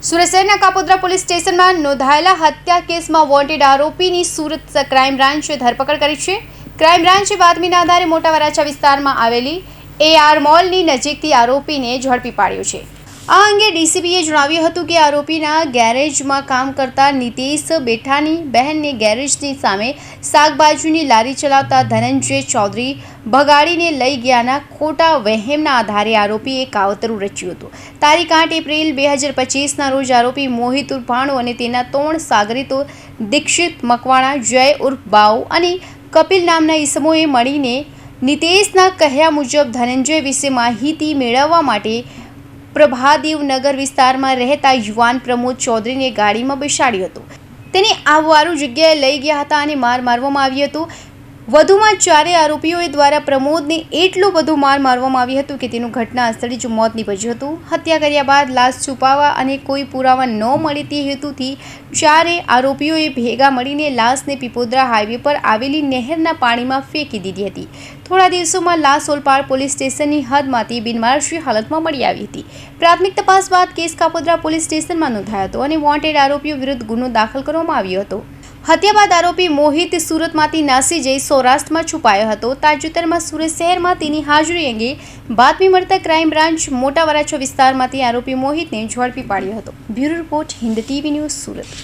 સુરત શહેરના કાપોદ્રા પોલીસ સ્ટેશનમાં નોંધાયેલા હત્યા કેસમાં વોન્ટેડ આરોપીની સુરત ક્રાઇમ બ્રાન્ચે ધરપકડ કરી છે। ક્રાઇમ બ્રાન્ચે બાતમીના આધારે મોટા વરાછા વિસ્તારમાં આવેલી AR મોલની નજીકથી આરોપીને ઝડપી પાડ્યો છે। આ અંગે ડીસીપીએ જણાવ્યું હતું કે આરોપીના ગેરેજમાં કામ કરતા નીતેશ બેઠાની બહેનને ગેરેજની સામે શાકભાજીની લારી ચલાવતા ધનંજય ચૌધરી ભગાડીને લઈ ગયાના ખોટા વહેમના આધારે આરોપીએ કાવતરું રચ્યું હતું। તારીખ 8 એપ્રિલ 2025ના રોજ આરોપી મોહિત ઉર્ફ ભાણુ અને તેના 3 સાગરીતો દીક્ષિત મકવાણા, જય ઉર્ફ બાઉ અને કપિલ નામના ઈસમોએ મળીને નીતેશના કહ્યા મુજબ ધનંજય વિશે માહિતી મેળવવા માટે પ્રભાદેવનગર વિસ્તારમાં રહેતા યુવાન પ્રમોદ ચૌધરીને ગાડીમાં બેસાડ્યો હતો। તેને આવવારું જગ્યાએ લઈ ગયા હતા અને માર મારવામાં આવ્યો હતો। વધુમાં ચારેય આરોપીઓ દ્વારા પ્રમોદને એટલો બધો માર મારવામાં આવ્યો હતો કે તેનું ઘટના સ્થળે જ મોત નીપજ્યું હતું। હત્યા કર્યા બાદ લાશ છુપાવવા અને કોઈ પુરાવા ન મળે તે હેતુથી ચારેય આરોપીઓએ ભેગા મળીને લાશને પીપોદરા હાઈવે પર આવેલી નહેરના પાણીમાં ફેંકી દીધી હતી। થોડા દિવસોમાં લાશ ઓલપાડ પોલીસ સ્ટેશનની હદમાંથી બિનવારસી હાલતમાં મળી આવી હતી। પ્રાથમિક તપાસ બાદ કેસ કાપોદ્રા પોલીસ સ્ટેશનમાં નોંધાયો હતો અને વોન્ટેડ આરોપીઓ વિરુદ્ધ ગુનો દાખલ કરવામાં આવ્યો હતો। હત્યા બાદ આરોપી મોહિત સુરતમાંથી નાસી જઈ સૌરાષ્ટ્રમાં છુપાયો હતો। તાજેતરમાં સુરત શહેરમાં તેની હાજરી અંગે બાતમી મળતા ક્રાઇમ બ્રાન્ચ મોટા વરાછા વિસ્તારમાંથી આરોપી મોહિતને ઝડપી પાડ્યો હતો। Bureau report, Hind TV news, Surat.